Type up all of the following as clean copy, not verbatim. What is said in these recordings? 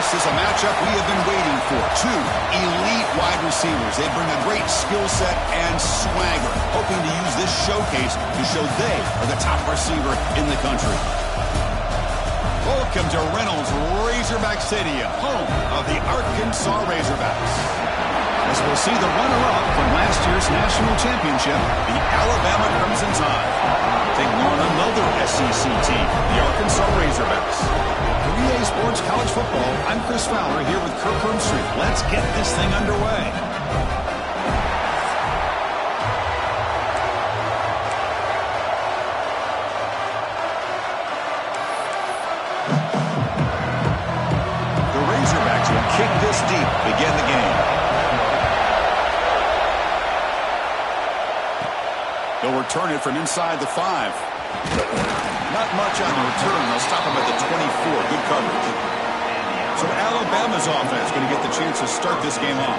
This is a matchup we have been waiting for. Two elite wide receivers. They bring a great skill set and swagger, hoping to use this showcase to show they are the top receiver in the country. Welcome to Reynolds Razorback Stadium, home of the Arkansas Razorbacks. As we'll see the runner-up from last year's national championship, the Alabama Crimson Tide, taking on another SEC team, the Arkansas Razorbacks. 3A Sports College Football, I'm Chris Fowler here with Kirk Herbstreit. Let's get this thing underway. The Razorbacks will kick this deep, begin the game. They'll return it from inside the 5. Not much on the return. They'll stop him at the 24. Good coverage. So Alabama's offense going to get the chance to start this game off.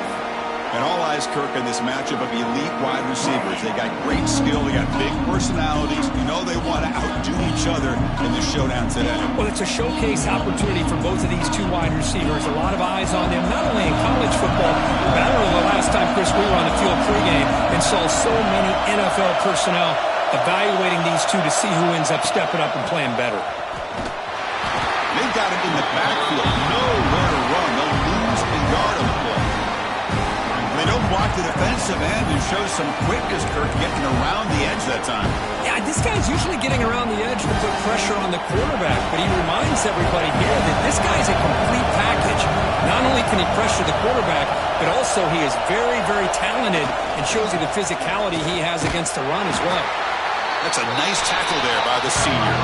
And all eyes, Kirk, in this matchup of elite wide receivers. They got great skill. They got big personalities. You know they want to outdo each other in this showdown today. Well, it's a showcase opportunity for both of these two wide receivers. A lot of eyes on them, not only in college football, but I remember the last time, Chris, we were on the field pregame and saw so many NFL personnel evaluating these two to see who ends up stepping up and playing better. They've got him in the backfield. Nowhere to run. They'll lose a yard on the play. They don't block the defensive end and show some quickness, Kirk, getting around the edge that time. Yeah, this guy's usually getting around the edge to put pressure on the quarterback, but he reminds everybody here that this guy's a complete package. Not only can he pressure the quarterback, but also he is very, very talented and shows you the physicality he has against the run as well. That's a nice tackle there by the senior.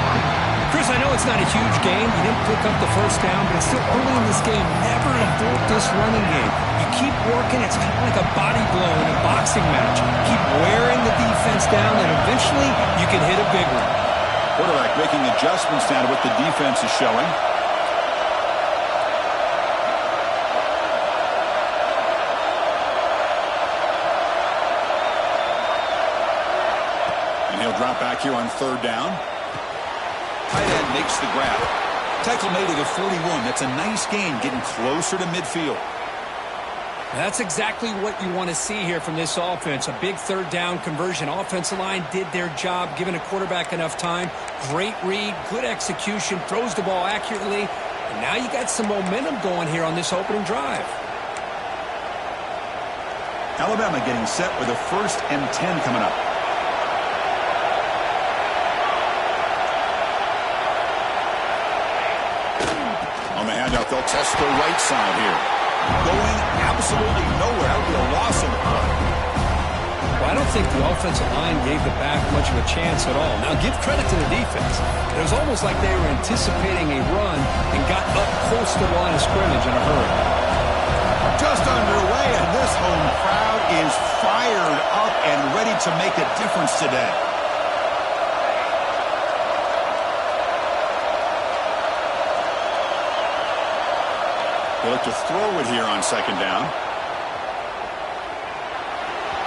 Chris, I know it's not a huge game. You didn't pick up the first down, but it's still early in this game. Never abort this running game. You keep working. It's kind of like a body blow in a boxing match. Keep wearing the defense down, and eventually you can hit a big one. Quarterback making adjustments now to what the defense is showing. He'll drop back here on third down. Tight end makes the grab. Tackle made at a 41. That's a nice gain, getting closer to midfield. That's exactly what you want to see here from this offense. A big third down conversion. Offensive line did their job, giving a quarterback enough time. Great read, good execution, throws the ball accurately. And now you got some momentum going here on this opening drive. Alabama getting set with a 1st and 10 coming up. They'll test the right side here. Going absolutely nowhere. That would be a loss of the play. Well, I don't think the offensive line gave the back much of a chance at all. Now, give credit to the defense. It was almost like they were anticipating a run and got up close to the line of scrimmage in a hurry. Just underway, and this home crowd is fired up and ready to make a difference today. They look to throw it here on second down.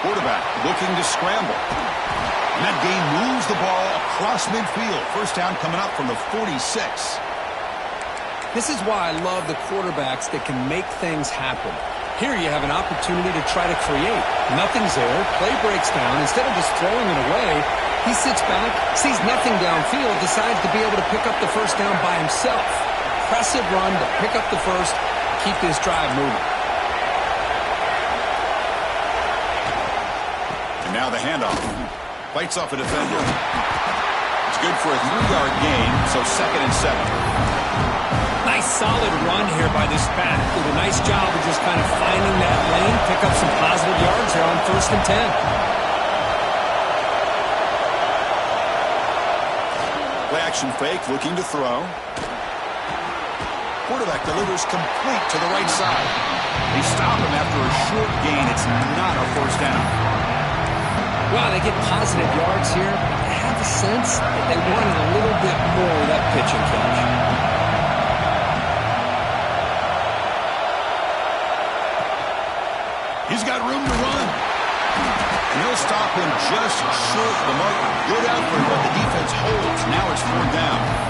Quarterback looking to scramble. And that game moves the ball across midfield. First down coming up from the 46. This is why I love the quarterbacks that can make things happen. Here you have an opportunity to try to create. Nothing's there. Play breaks down. Instead of just throwing it away, he sits back, sees nothing downfield, decides to be able to pick up the first down by himself. Impressive run to pick up the first. Keep this drive moving. And now the handoff. Fights off a defender. It's good for a 3-yard gain, so 2nd and 7. Nice solid run here by this back. Did a nice job of just kind of finding that lane, pick up some positive yards here on 1st and 10. Play action fake, looking to throw. Quarterback delivers complete to the right side. They stop him after a short gain. It's not a 1st down. Well, they get positive yards here. I have the sense that they wanted a little bit more of that pitch and catch. He's got room to run. And he'll stop him just short of the mark. Good effort, but the defense holds. Now it's 4th down.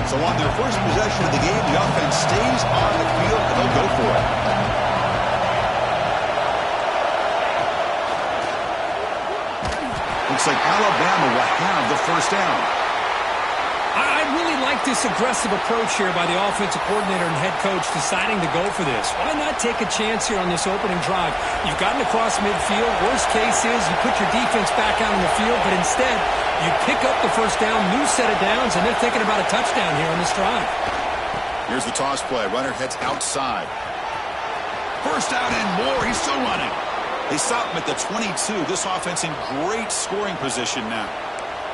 So on their first possession of the game, the offense stays on the field, and they'll go for it. Looks like Alabama will have the first down. I really like this aggressive approach here by the offensive coordinator and head coach deciding to go for this. Why not take a chance here on this opening drive? You've gotten across midfield. Worst case is you put your defense back out on the field, but instead you pick up the first down, new set of downs, and they're thinking about a touchdown here on this drive. Here's the toss play. Runner heads outside. First down and more. He's still running. They stop him at the 22. This offense in great scoring position now.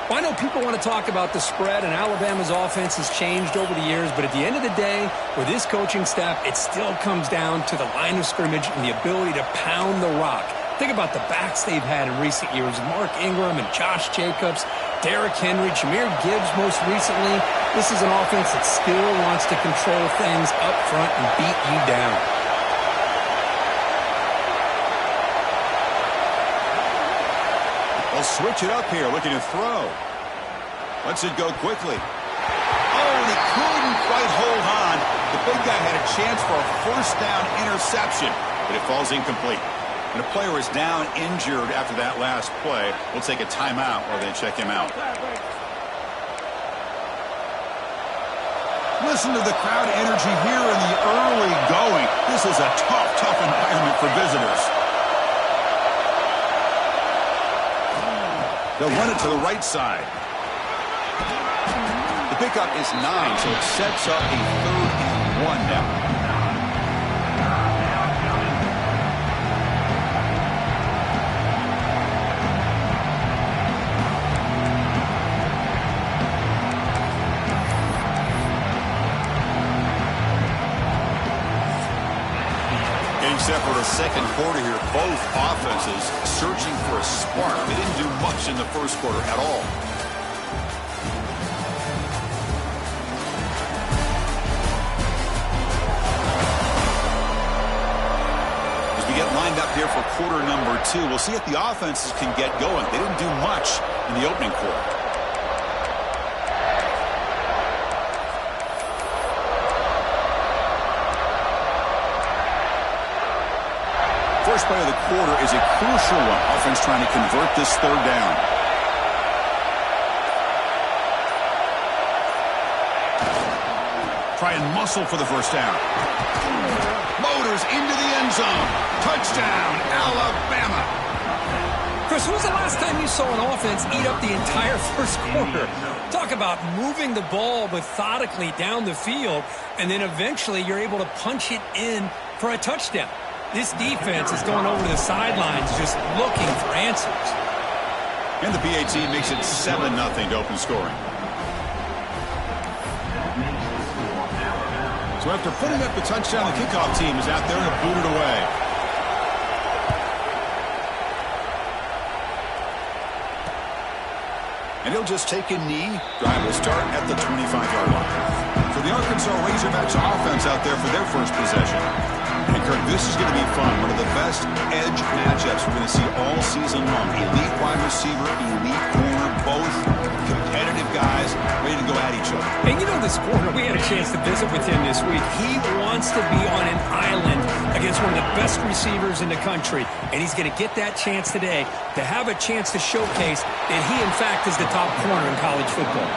Well, I know people want to talk about the spread, and Alabama's offense has changed over the years, but at the end of the day, with this coaching staff, it still comes down to the line of scrimmage and the ability to pound the rock. Think about the backs they've had in recent years. Mark Ingram and Josh Jacobs, Derrick Henry, Jahmyr Gibbs most recently. This is an offense that still wants to control things up front and beat you down. They'll switch it up here, looking to throw. Lets it go quickly. Oh, and he couldn't quite hold on. The big guy had a chance for a first down interception, but it falls incomplete. And a player is down injured after that last play. We'll take a timeout while they check him out. Listen to the crowd energy here in the early going. This is a tough environment for visitors. They'll run it to the right side. The pickup is 9, so it sets up a 3rd and 1 now. Except for the second quarter here, both offenses searching for a spark. They didn't do much in the first quarter at all. As we get lined up here for quarter number 2, we'll see if the offenses can get going. They didn't do much in the opening quarter. First play of the quarter is a crucial one. Offense trying to convert this 3rd down. Try and muscle for the first down. Motors into the end zone. Touchdown, Alabama. Chris, when was the last time you saw an offense eat up the entire first quarter? Talk about moving the ball methodically down the field, and then eventually you're able to punch it in for a touchdown. This defense is going over to the sidelines just looking for answers. And the PAT makes it 7-0 to open scoring. So after putting up the touchdown, the kickoff team is out there to boot it away. And he'll just take a knee. Drive will start at the 25-yard line. So the Arkansas Razorbacks offense out there for their first possession. And Kirk, this is going to be fun. One of the best edge matchups we're going to see all season long. Elite wide receiver, elite corner, both competitive guys ready to go at each other. And you know this corner, we had a chance to visit with him this week. He wants to be on an island against one of the best receivers in the country. And he's going to get that chance today to have a chance to showcase that he, in fact, is the top corner in college football.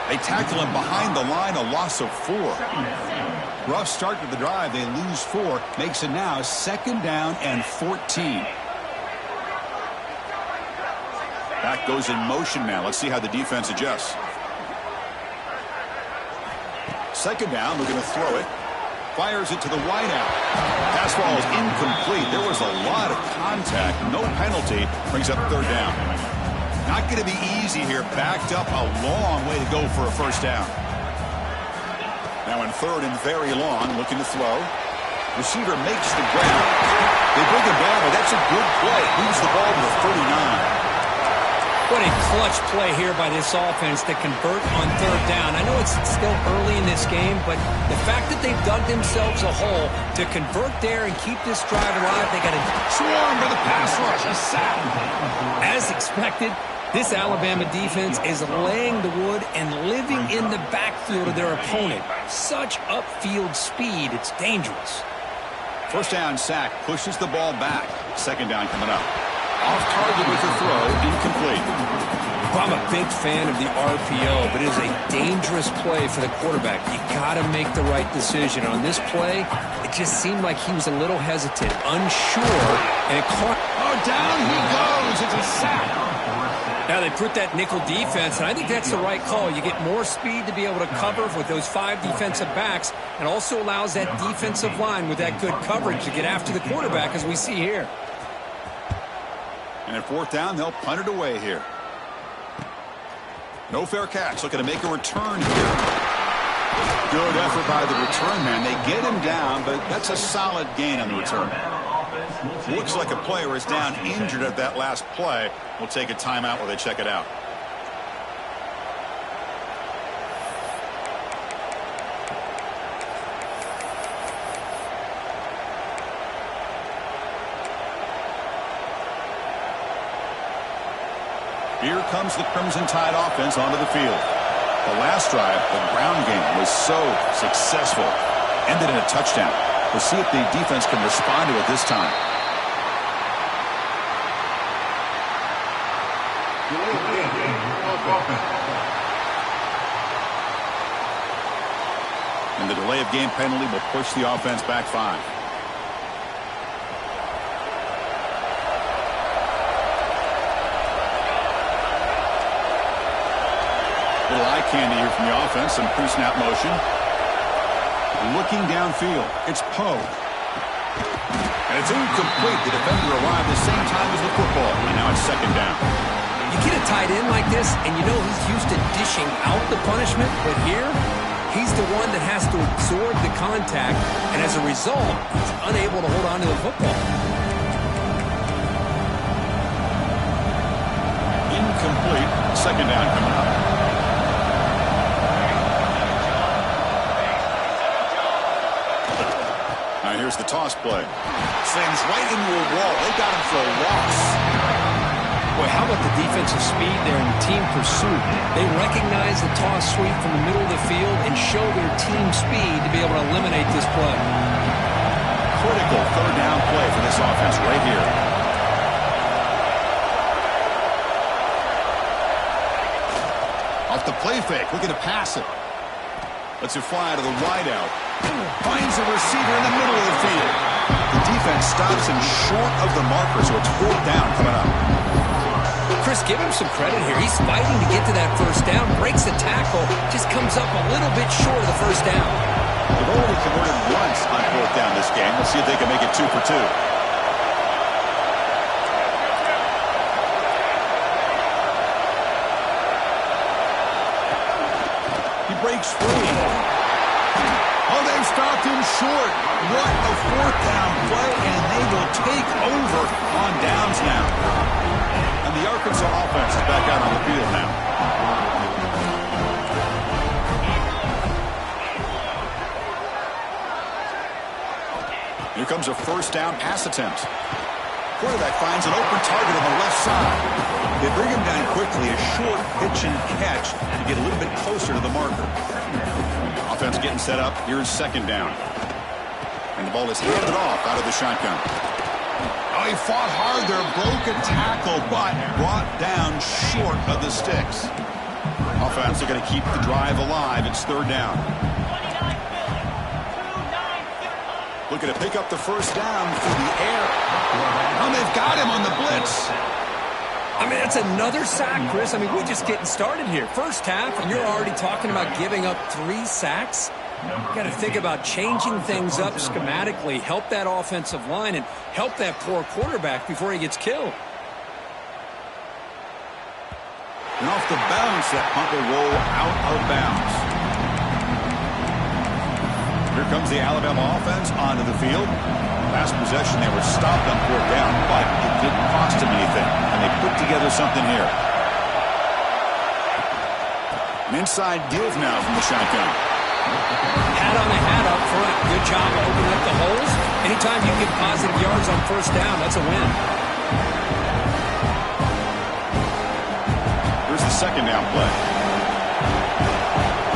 They tackle him behind the line, a loss of 4. Rough start to the drive. They lose 4. Makes it now 2nd down and 14. Back goes in motion now. Let's see how the defense adjusts. 2nd down. Looking to throw it. Fires it to the wideout. Pass ball is incomplete. There was a lot of contact. No penalty. Brings up 3rd down. Not going to be easy here. Backed up a long way to go for a first down. Now in 3rd and very long, looking to throw. Receiver makes the grab. They bring him down, but that's a good play. Moves the ball to the 39. What a clutch play here by this offense to convert on 3rd down. I know it's still early in this game, but the fact that they've dug themselves a hole to convert there and keep this drive alive, they got to swarm for the pass rush. A sack. As expected, This Alabama defense is laying the wood and living in the backfield of their opponent. Such upfield speed, it's dangerous. First down sack, pushes the ball back. Second down coming up. Off target with the throw, incomplete. Well, I'm a big fan of the RPO, but it is a dangerous play for the quarterback. You got to make the right decision. On this play, it just seemed like he was a little hesitant, unsure, and it caught. Oh, down he goes. It's a sack. Now they put that nickel defense, and I think that's the right call. You get more speed to be able to cover with those 5 defensive backs, and also allows that defensive line with that good coverage to get after the quarterback, as we see here. And at fourth down, they'll punt it away here. No fair catch. Looking to make a return here. Good effort by the return man. They get him down, but that's a solid gain on the return. Looks like a player is down injured at that last play. We'll take a timeout while they check it out. Here comes the Crimson Tide offense onto the field. The last drive, the ground game, was so successful. Ended in a touchdown. We'll see if the defense can respond to it this time. And the delay of game penalty will push the offense back 5. Little eye candy here from the offense. Some pre-snap motion. Looking downfield. It's Poe. And it's incomplete. The defender arrived at the same time as the football. And now it's second down. You get a tight end like this, and you know he's used to dishing out the punishment. But here, he's the one that has to absorb the contact. And as a result, he's unable to hold on to the football. Incomplete. Second down coming up. Here's the toss play. Sends right into a wall. They got him for a loss. Boy, how about the defensive speed there in team pursuit? They recognize the toss sweep from the middle of the field and show their team speed to be able to eliminate this play. Critical third down play for this offense right here. Off the play fake, looking to pass it. Lets it fly to the wideout. Finds a receiver in the middle of the field. The defense stops him short of the marker, so it's fourth down coming up. Chris, give him some credit here. He's fighting to get to that first down, breaks the tackle, just comes up a little bit short of the first down. They've only converted once on fourth down this game. Let's see if they can make it 2 for 2. Breaks free. Oh, they've stopped him short. What a fourth down play, and they will take over on downs now. And the Arkansas offense is back out on the field now. Here comes a first down pass attempt. Quarterback finds an open target on the left side. They bring him down quickly, a short pitch and catch to get a little bit closer to the marker. Offense getting set up. Here's second down. And the ball is handed off out of the shotgun. Oh, he fought hard there, broke a tackle, but brought down short of the sticks. Offense are going to keep the drive alive. It's third down. Looking to pick up the first down through the air. Oh, they've got him on the blitz. I mean, that's another sack, Chris. I mean, we're just getting started here. First half, and you're already talking about giving up 3 sacks. You got to think about changing things up schematically, help that offensive line, and help that poor quarterback before he gets killed. And off the bounce, that punt will roll out of bounds. Here comes the Alabama offense onto the field. Last possession, they were stopped on fourth down, but it didn't cost them anything. And they put together something here. An inside give now from the shotgun. Hat on the hat up front. Good job of opening up the holes. Anytime you get positive yards on first down, that's a win. the second down play.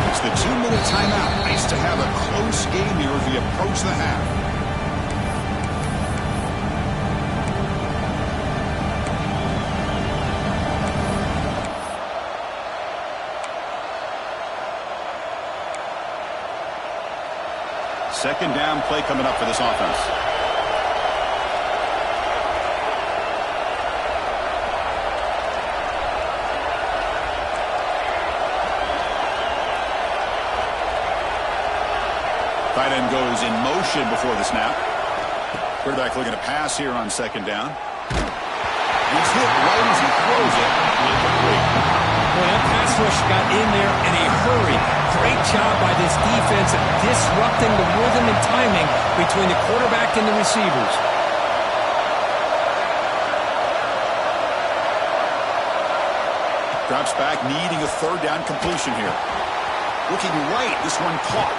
It's the 2-minute timeout. Nice to have a close game here as we approach the half. Second down play coming up for this offense. Tight end goes in motion before the snap. Quarterback looking to pass here on second down. He's hit right as he throws it. Incomplete. Well, that pass rush got in there in a hurry. Great job by this defense of disrupting the rhythm and timing between the quarterback and the receivers. Drops back, needing a third down completion here. Looking right, this one caught.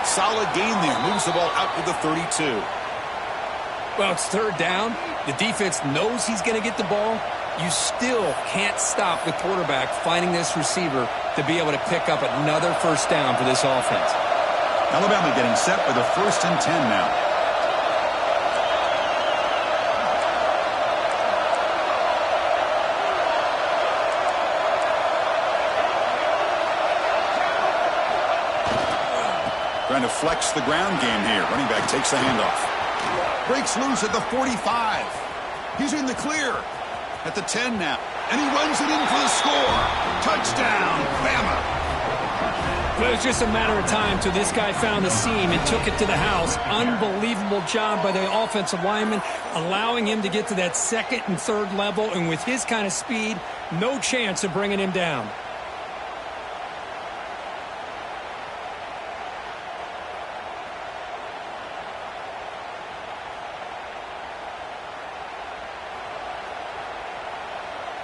Solid gain there, moves the ball out to the 32. Well, it's third down. The defense knows he's going to get the ball. You still can't stop the quarterback finding this receiver to be able to pick up another first down for this offense. Alabama getting set for the 1st and 10 now. Trying to flex the ground game here. Running back takes the handoff. Breaks loose at the 45. He's in the clear at the 10 now. And he runs it in for the score. Touchdown, Bama. Well, it was just a matter of time till this guy found the seam and took it to the house. Unbelievable job by the offensive lineman, allowing him to get to that second and third level. And with his kind of speed, no chance of bringing him down.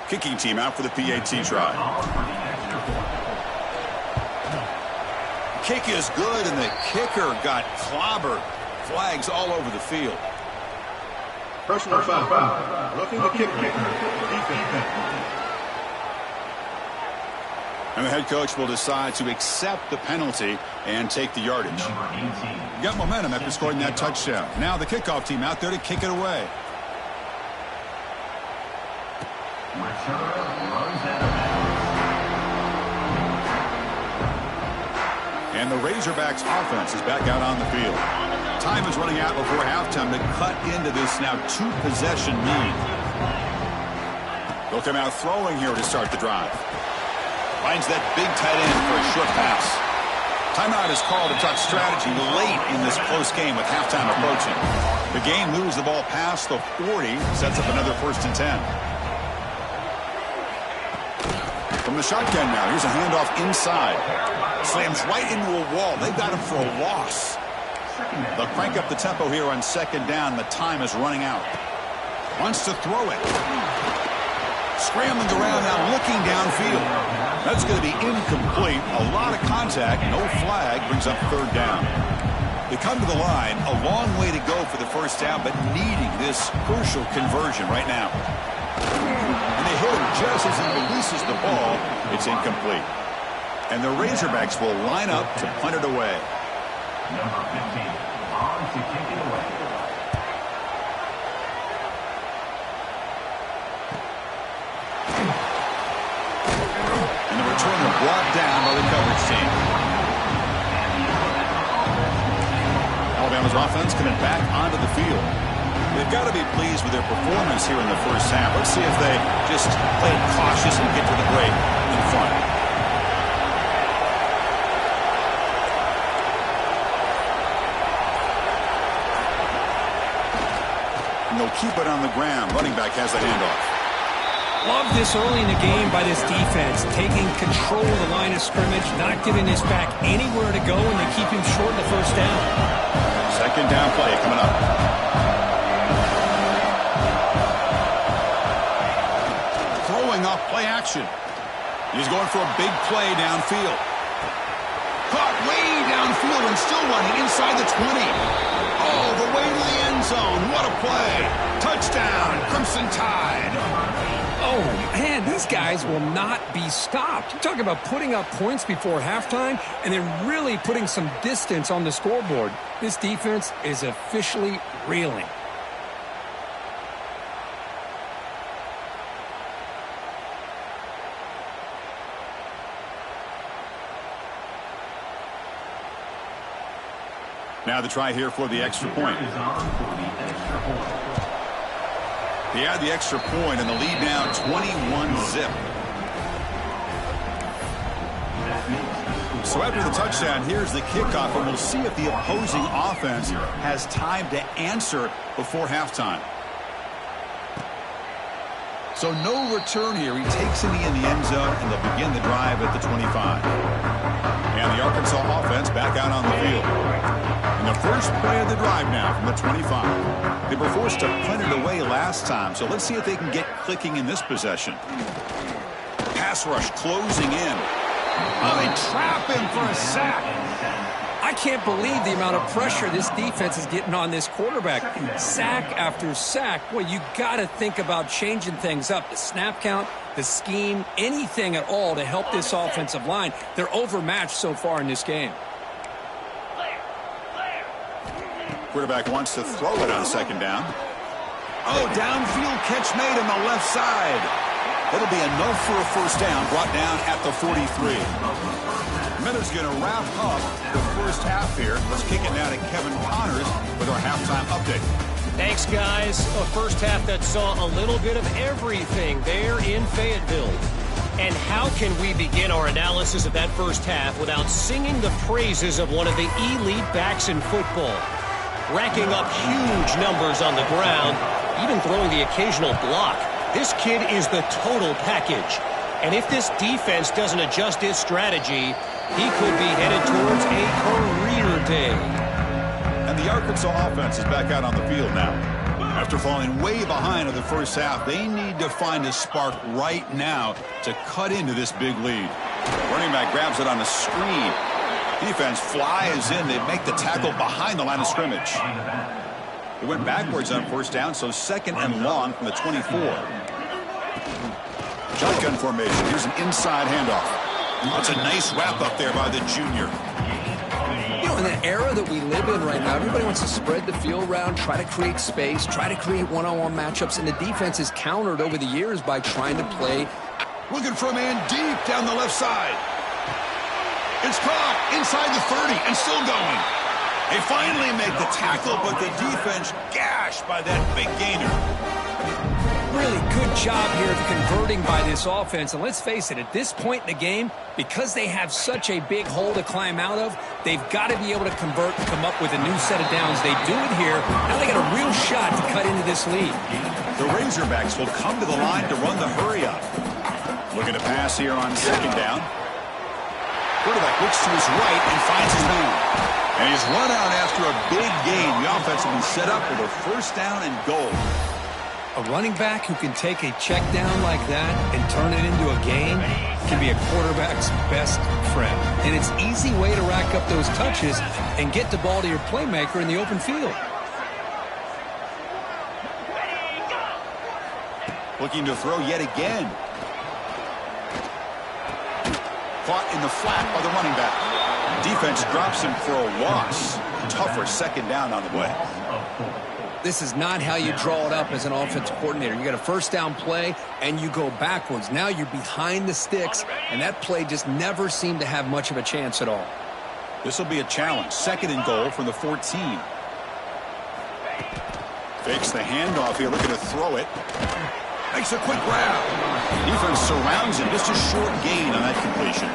Kicking team out for the PAT try. Kick is good, and the kicker got clobbered. Flags all over the field. Personal foul. Looking to kick. Defense. And the head coach will decide to accept the penalty and take the yardage. Got momentum after scoring that touchdown. Now the kickoff team out there to kick it away. And the Razorbacks offense is back out on the field. Time is running out before halftime to cut into this now 2-possession lead. They'll come out throwing here to start the drive. Finds that big tight end for a short pass. Timeout is called to talk strategy late in this close game with halftime approaching. The game moves the ball past the 40, sets up another 1st and 10. From the shotgun now, here's a handoff inside. Slams right into a wall. They've got him for a loss. They'll crank up the tempo here on second down. The time is running out. Wants to throw it. Scrambling around now, looking downfield. That's going to be incomplete. A lot of contact, no flag, brings up third down. They come to the line, a long way to go for the first down, but needing this crucial conversion right now. And they hit him just as he releases the ball. It's incomplete. And the Razorbacks will line up to punt it away. Number 15, on to kick it away. And the returner brought down by the coverage team. Alabama's offense coming back onto the field. They've got to be pleased with their performance here in the first half. Let's see if they just play it cautious and get to the break in front. And they'll keep it on the ground. Running back has the handoff. Love this early in the game by this defense, taking control of the line of scrimmage, not giving this back anywhere to go, and they keep him short the first down. Second down play coming up. Throwing off play action. He's going for a big play downfield. Caught way downfield and still running inside the 20. All the way to the end zone. What a play. Touchdown, Crimson Tide. Oh, man, these guys will not be stopped. You're talking about putting up points before halftime and then really putting some distance on the scoreboard. This defense is officially reeling. Now the try here for the extra point. He had the extra point and the lead now 21-zip. So after the touchdown, here's the kickoff, and we'll see if the opposing offense has time to answer before halftime. So no return here. He takes it in the end zone, and they'll begin the drive at the 25. And the Arkansas offense back out on the field. And the first play of the drive now from the 25. They were forced to punt it away last time, so let's see if they can get clicking in this possession. Pass rush closing in. Oh, they trap him for a sack. I can't believe the amount of pressure this defense is getting on this quarterback. Sack after sack. Well, you got to think about changing things up. The snap count, the scheme, anything at all to help this offensive line. They're overmatched so far in this game. Quarterback wants to throw it on second down. Oh, downfield catch made on the left side. It'll be enough for a first down, brought down at the 43. Miller's going to wrap up the first half here. Let's kick it now to Kevin Connors with our halftime update. Thanks, guys. A first half that saw a little bit of everything there in Fayetteville. And how can we begin our analysis of that first half without singing the praises of one of the elite backs in football? Racking up huge numbers on the ground, even throwing the occasional block. This kid is the total package. And if this defense doesn't adjust its strategy, he could be headed towards a career day. And the Arkansas offense is back out on the field now. After falling way behind in the first half, they need to find a spark right now to cut into this big lead. Running back grabs it on a screen. Defense flies in. They make the tackle behind the line of scrimmage. It went backwards on first down, so second and long from the 24. Shotgun formation. Here's an inside handoff. That's a nice wrap up there by the junior. You know, in the era that we live in right now, everybody wants to spread the field around, try to create space, try to create one-on-one matchups, and the defense is countered over the years by trying to play. Looking for a man deep down the left side. It's caught inside the 30 and still going. They finally make the tackle, but the defense gashed by that big gainer. Really good job here of converting by this offense. And let's face it, at this point in the game, because they have such a big hole to climb out of, they've got to be able to convert and come up with a new set of downs. They do it here. Now they got a real shot to cut into this lead. The Razorbacks will come to the line to run the hurry up. Looking to pass here on second down. Quarterback looks to his right and finds his man. And he's run out after a big gain. The offense will be set up with a first down and goal. A running back who can take a check down like that and turn it into a gain can be a quarterback's best friend. And it's an easy way to rack up those touches and get the ball to your playmaker in the open field. Looking to throw yet again. Caught in the flat by the running back. Defense drops him for a loss. Tougher second down on the way. This is not how you draw it up as an offensive coordinator. You got a first down play, and you go backwards. Now you're behind the sticks, and that play just never seemed to have much of a chance at all. This will be a challenge. Second and goal from the 14. Fakes the handoff here, looking to throw it. Makes a quick grab. Defense surrounds him. Just a short gain on that completion.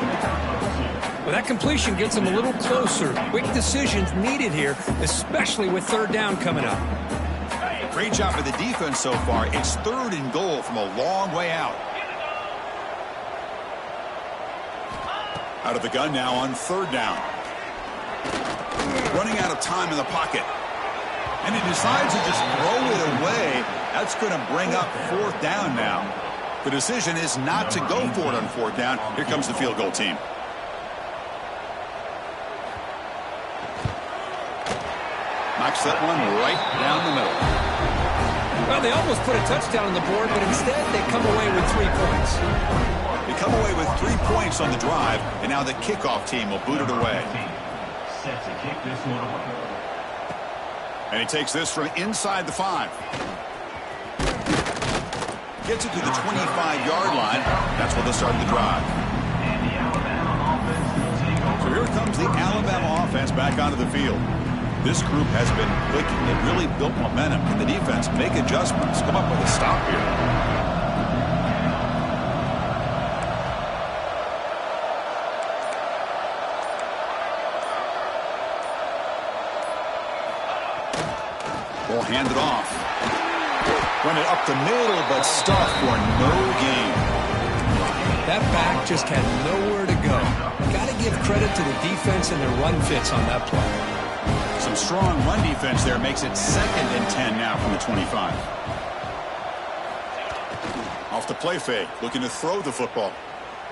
Well, that completion gets him a little closer. Quick decisions needed here, especially with third down coming up. Great job for the defense so far. It's third and goal from a long way out. Out of the gun now on third down. Running out of time in the pocket. And he decides to just throw it away. That's going to bring up fourth down now. The decision is not to go for it on fourth down. Here comes the field goal team. Knocks that one right down the middle. Well, they almost put a touchdown on the board, but instead they come away with 3 points. They come away with 3 points on the drive, and now the kickoff team will boot it away. Set to kick this one away. And he takes this from inside the 5. Gets it to the 25-yard line. That's where they'll start the drive. And the Alabama offense will take over. So here comes the Alabama offense back onto the field. This group has been clicking. They've really built momentum. Can the defense make adjustments? Come up with a stop here. Ball handed off. Run it up the middle, but stuffed for no gain. That back just had nowhere to go. Got to give credit to the defense and their run fits on that play. Some strong run defense there makes it 2nd and 10 now from the 25. Off the play fake, looking to throw the football.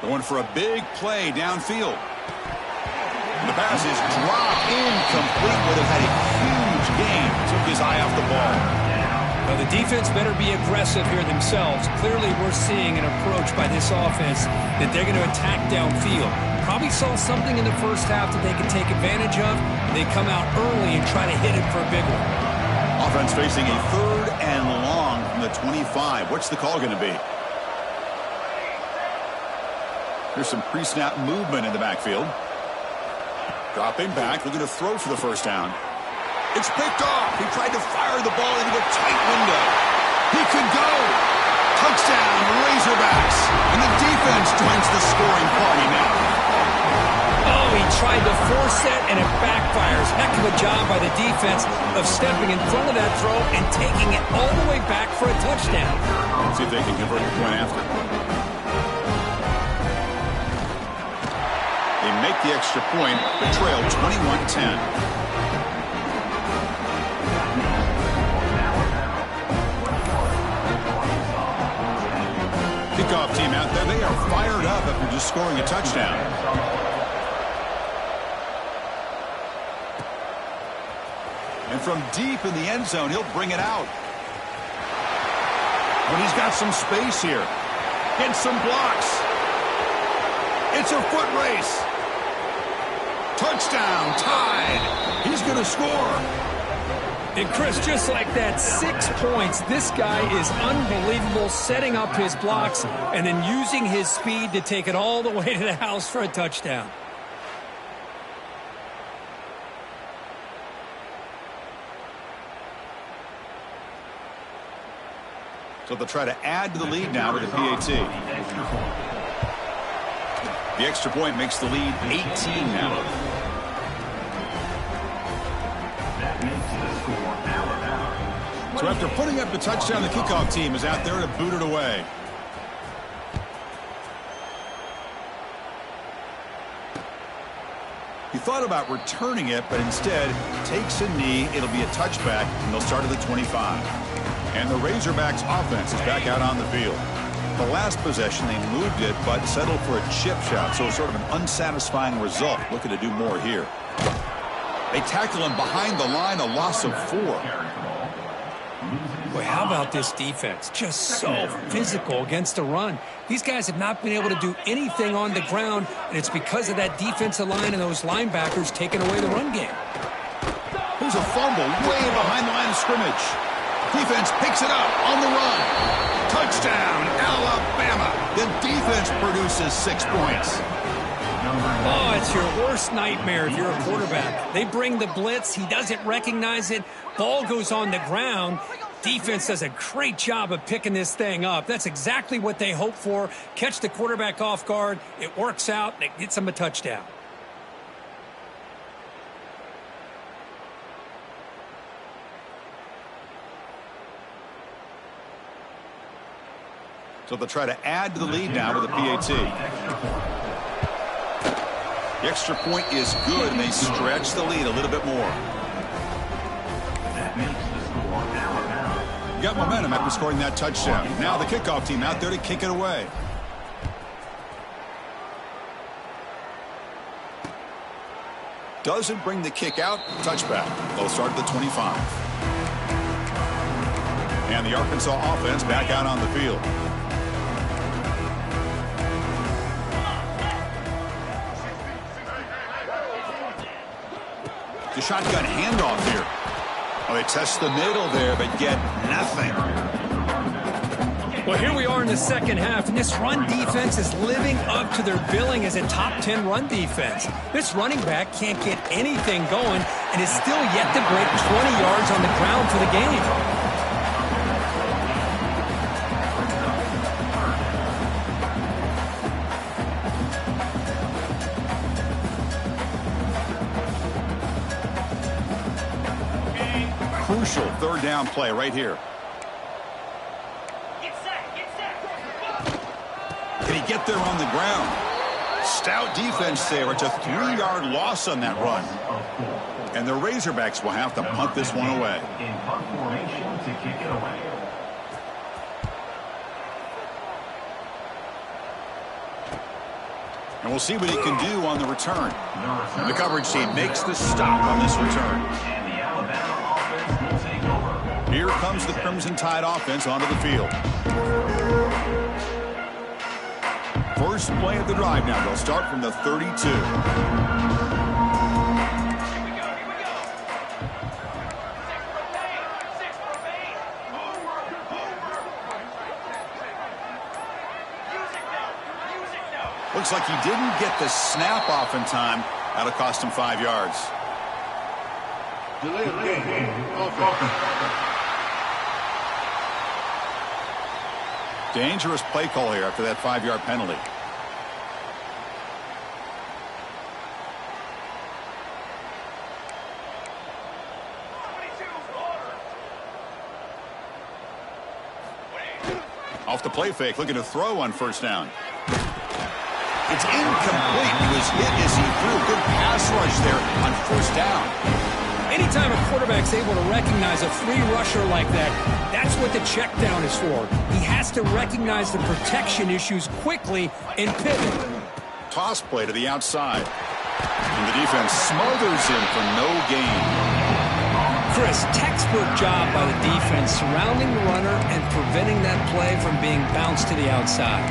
Going for a big play downfield. And the pass is dropped incomplete. Would have had a huge gain. Took his eye off the ball. Well, the defense better be aggressive here themselves. Clearly, we're seeing an approach by this offense that they're going to attack downfield. Probably saw something in the first half that they could take advantage of. They come out early and try to hit it for a big one. Offense facing a 3rd and long from the 25. What's the call going to be? Here's some pre-snap movement in the backfield. Dropping back, looking to throw for the first down. It's picked off. He tried to fire the ball into a tight window. He could go. Touchdown, Razorbacks. And the defense joins the scoring party now. Oh, he tried to force it, and it backfires. Heck of a job by the defense of stepping in front of that throw and taking it all the way back for a touchdown. Let's see if they can convert the point after. They make the extra point, but trail 21-10. Kickoff team out there, they are fired up after just scoring a touchdown. And from deep in the end zone, he'll bring it out. But he's got some space here. Gets some blocks. It's a foot race. Touchdown, tied. He's going to score. And Chris, just like that, 6 points. This guy is unbelievable, setting up his blocks and then using his speed to take it all the way to the house for a touchdown. So they'll try to add to the lead now with the PAT. The extra point makes the lead 18 now. So after putting up the touchdown, the kickoff team is out there to boot it away. He thought about returning it, but instead takes a knee. It'll be a touchback, and they'll start at the 25. And the Razorbacks offense is back out on the field. The last possession, they moved it, but settled for a chip shot, so sort of an unsatisfying result. Looking to do more here. They tackle him behind the line, a loss of 4. Boy, how about this defense? Just so physical against the run. These guys have not been able to do anything on the ground, and it's because of that defensive line and those linebackers taking away the run game. Here's a fumble way behind the line of scrimmage. Defense picks it up on the run. Touchdown, Alabama. The defense produces 6 points. Oh, it's your worst nightmare if you're a quarterback. They bring the blitz. He doesn't recognize it. Ball goes on the ground. Defense does a great job of picking this thing up. That's exactly what they hope for. Catch the quarterback off guard. It works out, and it gets them a touchdown. So they'll try to add to the lead now with a PAT. The extra point is good, and they stretch the lead a little bit more. Got momentum after scoring that touchdown. Now the kickoff team out there to kick it away. Doesn't bring the kick out. Touchback. They'll start at the 25. And the Arkansas offense back out on the field. The shotgun handoff here. Well, they test the middle there, but get nothing. Well, here we are in the second half, and this run defense is living up to their billing as a top 10 run defense. This running back can't get anything going and is still yet to break 20 yards on the ground for the game. Crucial third down play right here. Can he get there on the ground? Stout defense there. It's a 3-yard loss on that run. And the Razorbacks will have to punt this one away. In punt formation to kick it away. And we'll see what he can do on the return. The coverage team makes the stop on this return. And the Alabama offense will take over. Here comes the Crimson Tide offense onto the field. First play of the drive now. They'll start from the 32. Looks like he didn't get the snap off in time. That'll cost him 5 yards. Dangerous play call here after that 5-yard penalty. Off the play fake, looking to throw on first down. It's incomplete. He was hit as he threw a good pass rush there on first down. Anytime a quarterback's able to recognize a free rusher like that, that's what the check down is for. He has to recognize the protection issues quickly and pivot. Toss play to the outside. And the defense smothers him for no gain. Chris, textbook job by the defense surrounding the runner and preventing that play from being bounced to the outside.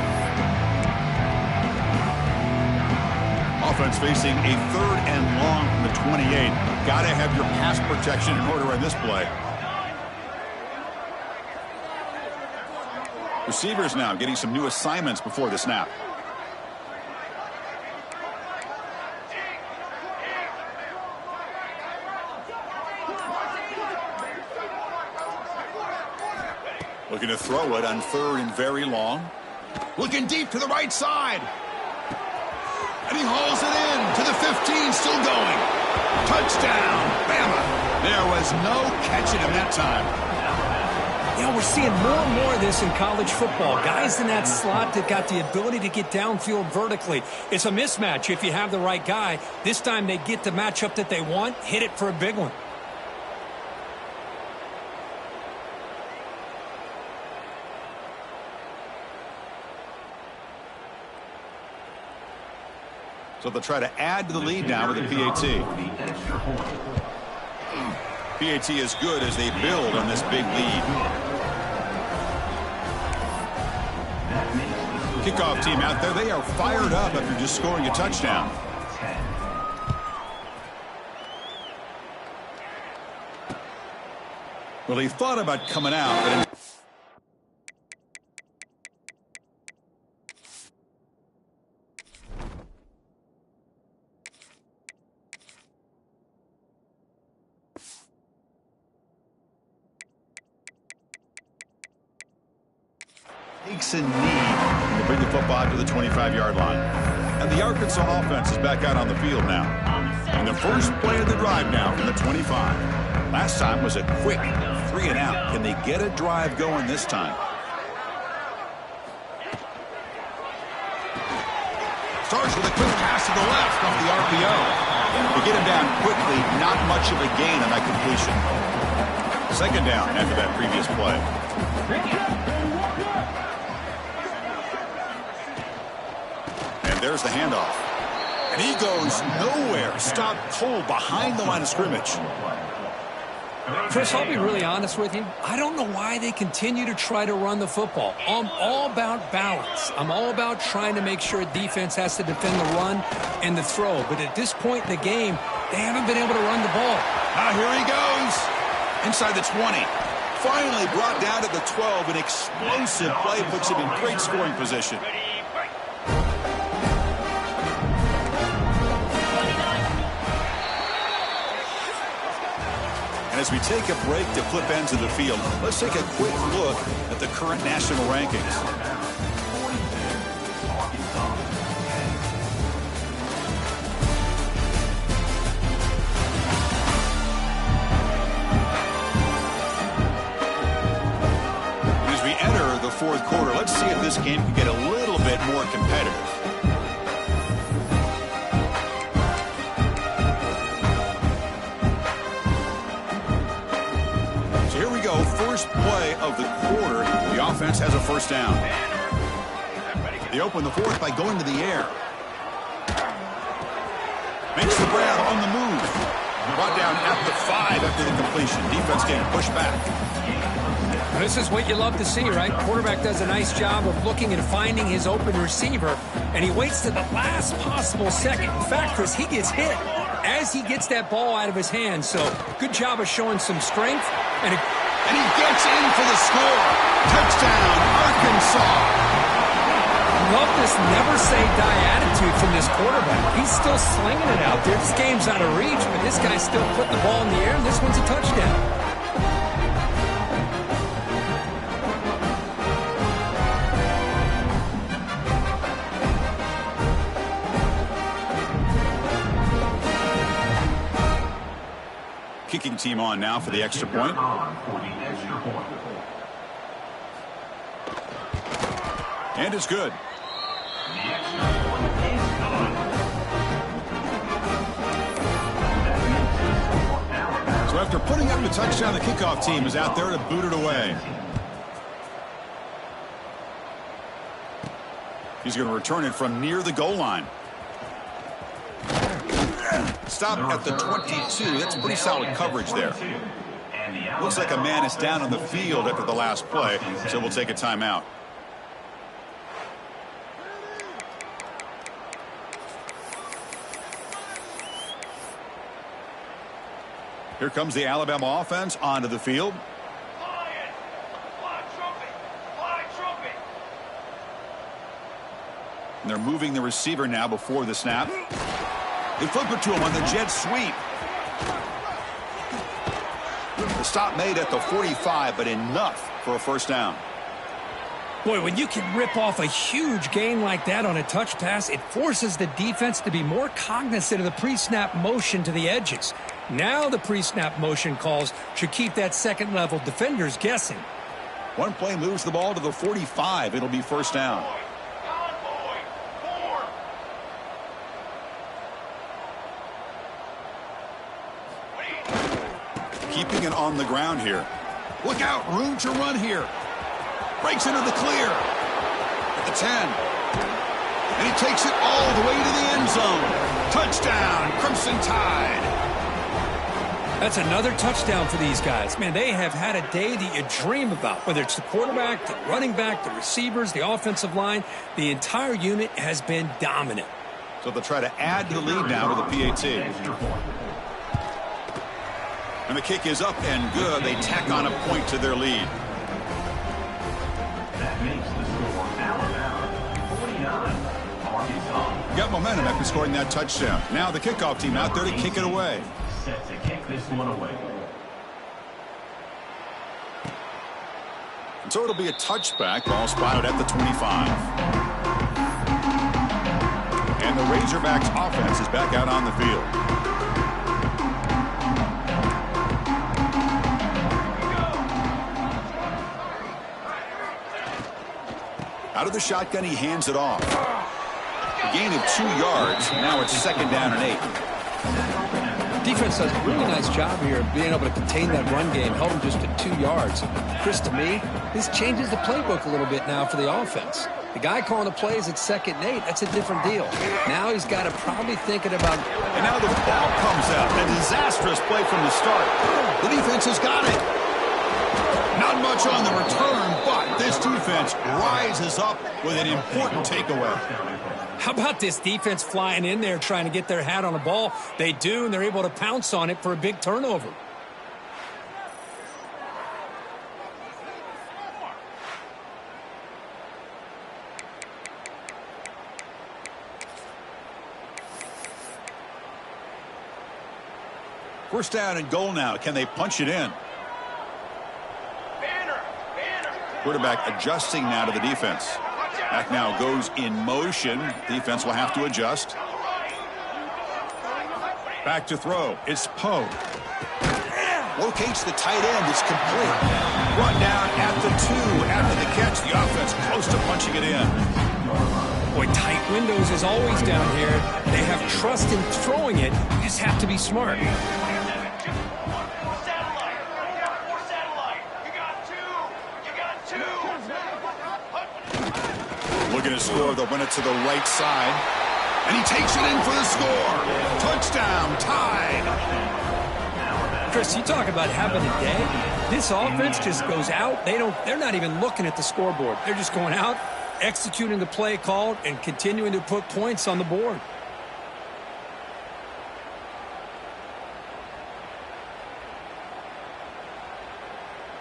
Offense facing a 3rd and long from the 28. Got to have your pass protection in order on this play. Receivers now getting some new assignments before the snap. Looking to throw it on 3rd and very long. Looking deep to the right side. And he hauls it in to the 15, still going. Touchdown, Bama. There was no catching him that time. You know, we're seeing more and more of this in college football. Guys in that slot that got the ability to get downfield vertically. It's a mismatch if you have the right guy. This time they get the matchup that they want, hit it for a big one. So they'll try to add to the lead now with a PAT. PAT is good as they build on this big lead. Kickoff team out there, they are fired up after just scoring a touchdown. Well, he thought about coming out, but takes a knee to bring the football to the 25-yard line. And the Arkansas offense is back out on the field now. And the first play of the drive now from the 25. Last time was a quick 3 and out. Can they get a drive going this time? Starts with a quick pass to the left off the RPO. To get him down quickly, not much of a gain on that completion. Second down after that previous play. And there's the handoff. And he goes nowhere. Stopped cold behind the line of scrimmage. Chris, I'll be really honest with you. I don't know why they continue to try to run the football. I'm all about balance. I'm all about trying to make sure defense has to defend the run and the throw. But at this point in the game, they haven't been able to run the ball. Here he goes. Inside the 20. Finally brought down to the 12. An explosive play puts him in great scoring position. And as we take a break to flip ends of the field, let's take a quick look at the current national rankings. As we enter the fourth quarter, let's see if this game can get a little bit more competitive. First play of the quarter, the offense has a first down. They open the fourth by going to the air. Makes the grab on the move. Brought down at the 5 after the completion. Defense getting pushed back. This is what you love to see, right? Quarterback does a nice job of looking and finding his open receiver, and he waits to the last possible second. In fact, Chris, he gets hit as he gets that ball out of his hands. So good job of showing some strength. And he gets in for the score. Touchdown, Arkansas. Love this never-say-die attitude from this quarterback. He's still slinging it out there. This game's out of reach, but this guy's still putting the ball in the air, and this one's a touchdown. Kicking team on now for the extra point. And it's good. So after putting up the touchdown, the kickoff team is out there to boot it away. He's going to return it from near the goal line. Stop at the 22. That's pretty solid coverage there. Looks like a man is down on the field after the last play, so we'll take a timeout. Here comes the Alabama offense onto the field. And they're moving the receiver now before the snap. They flip it to him on the jet sweep. The stop made at the 45, but enough for a first down. Boy, when you can rip off a huge gain like that on a touch pass, it forces the defense to be more cognizant of the pre-snap motion to the edges. Now the pre-snap motion calls should keep that second-level defenders guessing. One play moves the ball to the 45. It'll be first down. Keeping it on the ground here. Look out, room to run here. Breaks into the clear. At the 10. And he takes it all the way to the end zone. Touchdown, Crimson Tide. That's another touchdown for these guys. Man, they have had a day that you dream about. Whether it's the quarterback, the running back, the receivers, the offensive line, the entire unit has been dominant. So they'll try to add to the lead now with the PAT. And the kick is up and good. They tack on a point to their lead. That makes the score Alabama 49, Arkansas. Got momentum after scoring that touchdown. Now the kickoff team out there to kick it away. Set to kick this one away. And so it'll be a touchback. Ball spotted at the 25. And the Razorbacks offense is back out on the field. Out of the shotgun, he hands it off. A gain of 2 yards. Now it's second down and 8. Defense does a really nice job here of being able to contain that run game, held him just at 2 yards. Chris, to me, this changes the playbook a little bit now for the offense. The guy calling the plays at second and 8, that's a different deal. Now he's got to probably thinking about... And now the ball comes out. A disastrous play from the start. The defense has got it. Not much on the return, but this defense rises up with an important takeaway. How about this defense flying in there trying to get their hat on a ball? They do, and they're able to pounce on it for a big turnover. First down and goal now. Can they punch it in? Quarterback adjusting now to the defense. Back now goes in motion. Defense will have to adjust. Back to throw. It's Poe. Locates the tight end. It's complete. Run down at the 2. After the catch, the offense close to punching it in. Boy, tight windows is always down here. They have trust in throwing it. You just have to be smart. Looking to score. They'll win it to the right side. And he takes it in for the score. Touchdown, tied. Chris, you talk about having a day. This offense just goes out. They're not even looking at the scoreboard. They're just going out, executing the play called, and continuing to put points on the board.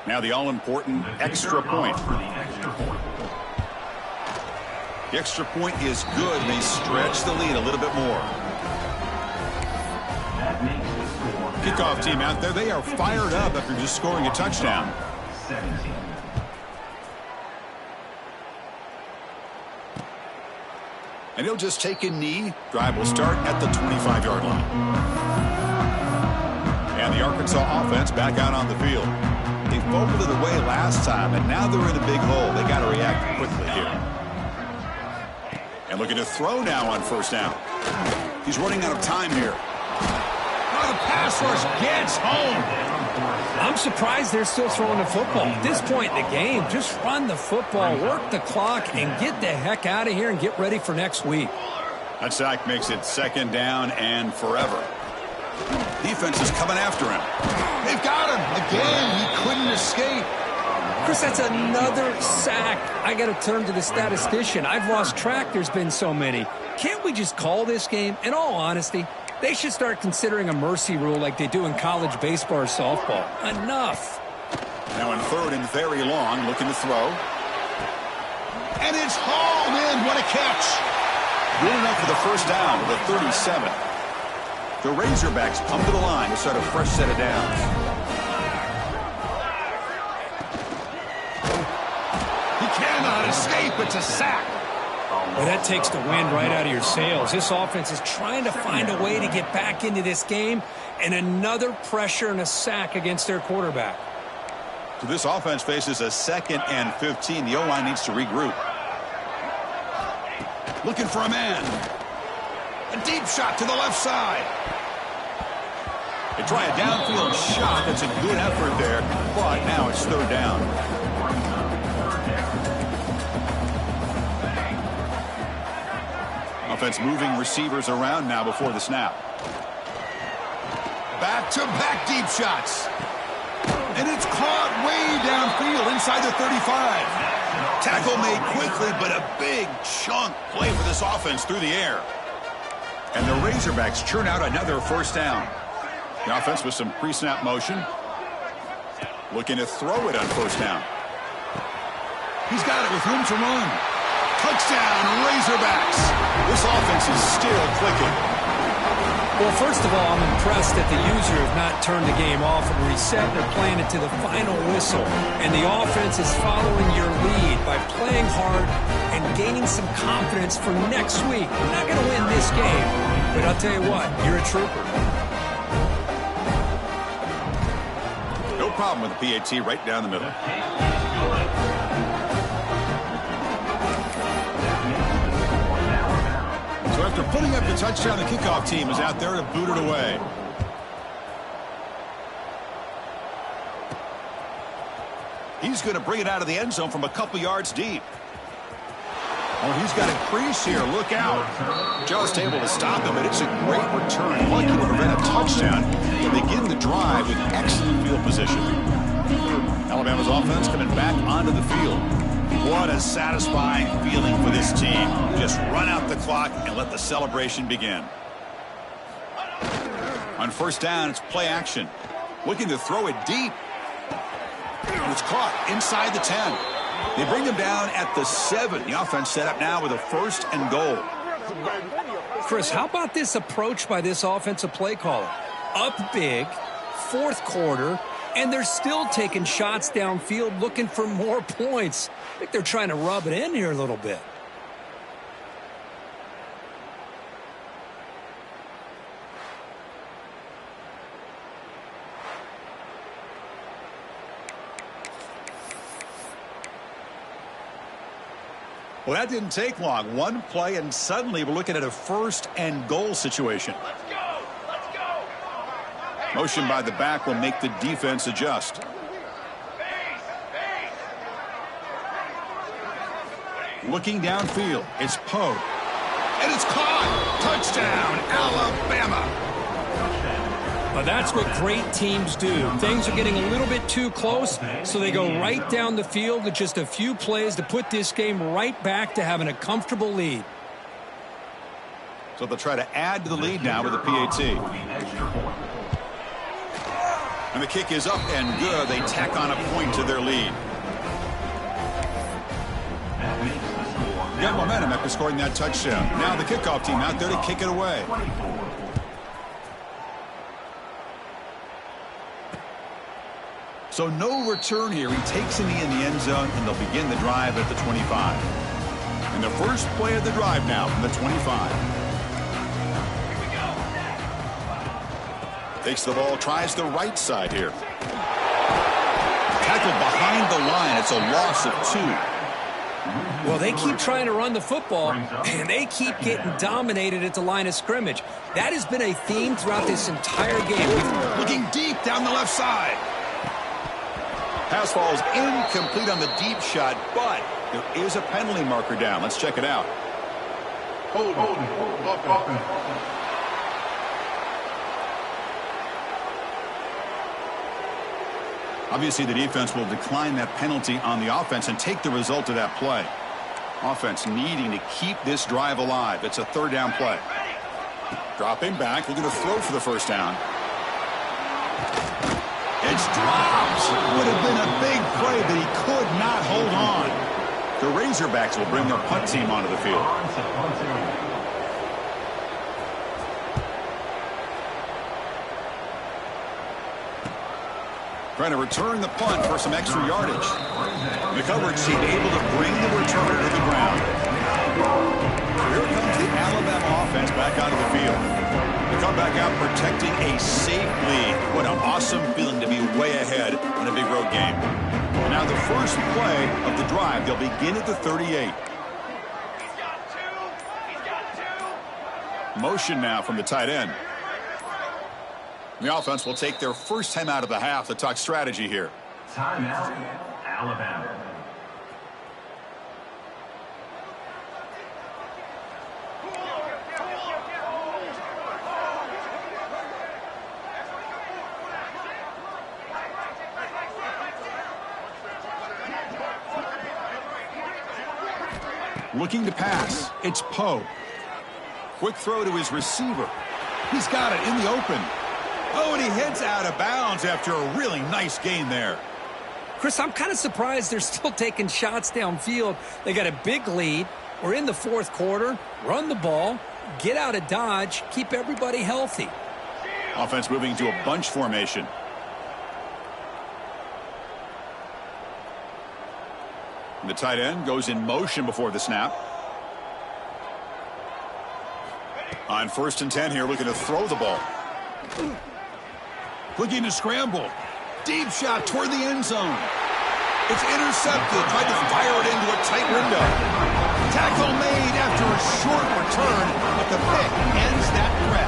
Now the all-important extra point. The extra point is good. They stretch the lead a little bit more. Kickoff team out there. They are fired up after just scoring a touchdown. 17. And he'll just take a knee. Drive will start at the 25-yard line. And the Arkansas offense back out on the field. They fumbled it away last time, and now they're in a big hole. They got to react quickly here. And looking to throw now on first down. He's running out of time here. Oh, the pass rush gets home. I'm surprised they're still throwing the football. At this point in the game, just run the football, work the clock, and get the heck out of here and get ready for next week. That sack makes it second down and forever. Defense is coming after him. They've got him. Again, he couldn't escape. Chris, that's another sack. I got to turn to the statistician. I've lost track. There's been so many. Can't we just call this game? In all honesty, they should start considering a mercy rule like they do in college baseball or softball. Enough. Now in third and very long, looking to throw. And it's hauled in. What a catch. Good enough for the first down with a 37. The Razorbacks come to the line to start a fresh set of downs. He cannot escape. It's a sack. Well, that takes the wind right out of your sails. This offense is trying to find a way to get back into this game, and another pressure and a sack against their quarterback. So this offense faces a 2nd and 15. The O-line needs to regroup. Looking for a man. A deep shot to the left side. They try a downfield shot. That's a good effort there, but now it's third down. Offense moving receivers around now before the snap. Back-to-back deep shots. And it's caught way downfield inside the 35. Tackle made quickly, but a big chunk play for this offense through the air. And the Razorbacks churn out another first down. The offense with some pre-snap motion. Looking to throw it on first down. He's got it with room to run. Touchdown, Razorbacks. This offense is still clicking. Well, first of all, I'm impressed that the user have not turned the game off and reset. They're playing it to the final whistle. And the offense is following your lead by playing hard and gaining some confidence for next week. We're not going to win this game, but I'll tell you what, you're a trooper. No problem with the PAT right down the middle. So after putting up the touchdown, the kickoff team is out there to boot it away. He's going to bring it out of the end zone from a couple yards deep. Oh, he's got a crease here. Look out. Just able to stop him, but it's a great return. Lucky to prevent a touchdown. They begin the drive with excellent field position. Alabama's offense coming back onto the field. What a satisfying feeling for this team. Just run out the clock and let the celebration begin. On first down, it's play action. Looking to throw it deep. And it's caught inside the 10. They bring them down at the 7. The offense set up now with a 1st and goal. Chris, how about this approach by this offensive play caller? Up big, 4th quarter, and they're still taking shots downfield looking for more points. I think they're trying to rub it in here a little bit. Well, that didn't take long. One play, and suddenly we're looking at a 1st and goal situation. Let's go! Let's go! Motion by the back will make the defense adjust. Looking downfield, it's Poe. And it's caught! Touchdown, Alabama! Well, that's what great teams do. Things are getting a little bit too close, so they go right down the field with just a few plays to put this game right back to having a comfortable lead. So they'll try to add to the lead now with a PAT. And the kick is up and good. They tack on a point to their lead. Got momentum after scoring that touchdown. Now the kickoff team out there to kick it away. So no return here. He takes in the end zone, and they'll begin the drive at the 25. And the first play of the drive now from the 25. Takes the ball, tries the right side here. Tackled behind the line. It's a loss of 2. Well, they keep trying to run the football, and they keep getting dominated at the line of scrimmage. That has been a theme throughout this entire game. Looking deep down the left side. Pass falls incomplete on the deep shot, but there is a penalty marker down. Let's check it out. Hold. Obviously, the defense will decline that penalty on the offense and take the result of that play. Offense needing to keep this drive alive. It's a 3rd down play. Dropping back, looking to throw for the 1st down. It's dropped. Would have been a big play, but he could not hold on. The Razorbacks will bring their punt team onto the field. Trying to return the punt for some extra yardage. The coverage team able to bring the returner to the ground. Here comes the Alabama offense back onto the field. They come back out protecting a safe lead. What an awesome feeling to be way ahead in a big road game. And now the first play of the drive. They'll begin at the 38. He's got 2. He's got 2. Motion now from the tight end. The offense will take their first time out of the half to talk strategy here. Timeout, Alabama. Looking to pass. It's Poe. Quick throw to his receiver. He's got it in the open. Oh, and he heads out of bounds after a really nice gain there. Chris, I'm kind of surprised they're still taking shots downfield. They got a big lead. We're in the 4th quarter. Run the ball. Get out of Dodge. Keep everybody healthy. Offense moving to a bunch formation. The tight end goes in motion before the snap. On 1st and 10 here, looking to throw the ball. Looking to scramble. Deep shot toward the end zone. It's intercepted. Tried to fire it into a tight window. Tackle made after a short return, but the pick ends that threat.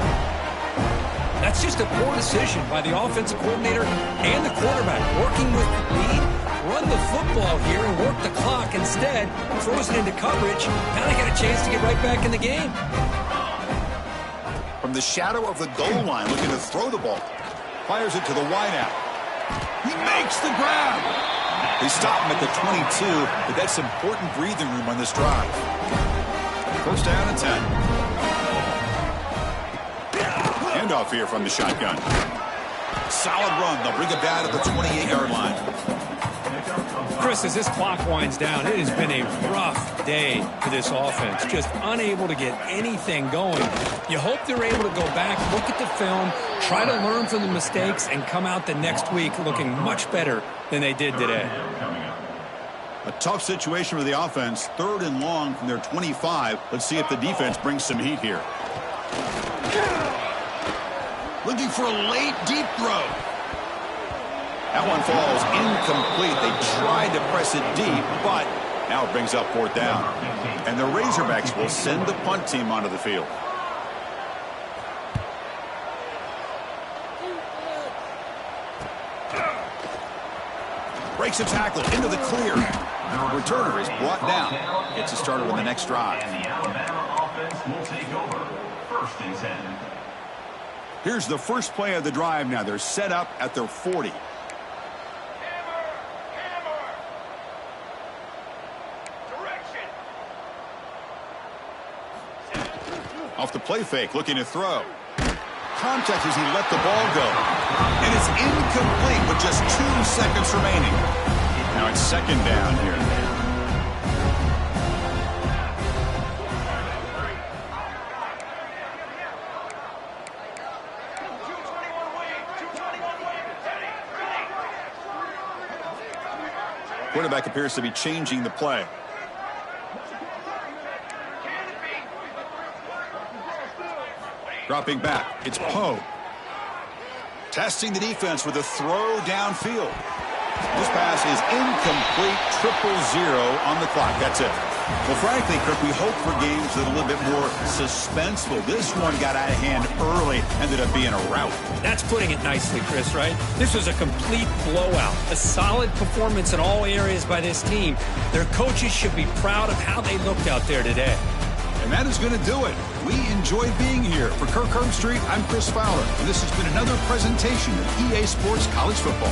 That's just a poor decision by the offensive coordinator and the quarterback. Working with the lead, run the football. football here and work the clock. Instead, throws it into coverage. Now they got a chance to get right back in the game. From the shadow of the goal line, looking to throw the ball. Fires it to the wideout. He makes the grab. They stop him at the 22, but that's important breathing room on this drive. First down and 10. Handoff here from the shotgun. Solid run. They'll bring it down at the 28-yard line. Chris, as this clock winds down, it has been a rough day for this offense. Just unable to get anything going. You hope they're able to go back, look at the film, try to learn from the mistakes, and come out the next week looking much better than they did today. A tough situation for the offense. 3rd and long from their 25. Let's see if the defense brings some heat here. Looking for a late deep throw. That one falls incomplete. They tried to press it deep, but now it brings up 4th down. And the Razorbacks will send the punt team onto the field. Breaks a tackle into the clear. Returner is brought down. Gets us started on the next drive. And the Alabama offense will take over. 1st and 10. Here's the first play of the drive now. They're set up at their 40. Off the play fake, looking to throw. Contact as he let the ball go. And it's incomplete with just 2 seconds remaining. Now it's 2nd down here. Quarterback appears to be changing the play. Dropping back, it's Poe. Testing the defense with a throw downfield. This pass is incomplete, 0-0 on the clock. That's it. Well, frankly, Kirk, we hope for games that are a little bit more suspenseful. This one got out of hand early, ended up being a rout. That's putting it nicely, Chris, right? This was a complete blowout. A solid performance in all areas by this team. Their coaches should be proud of how they looked out there today. And that is going to do it. We enjoyed being here. For Kirk Herbstreit, I'm Chris Fowler, and this has been another presentation of EA Sports College Football.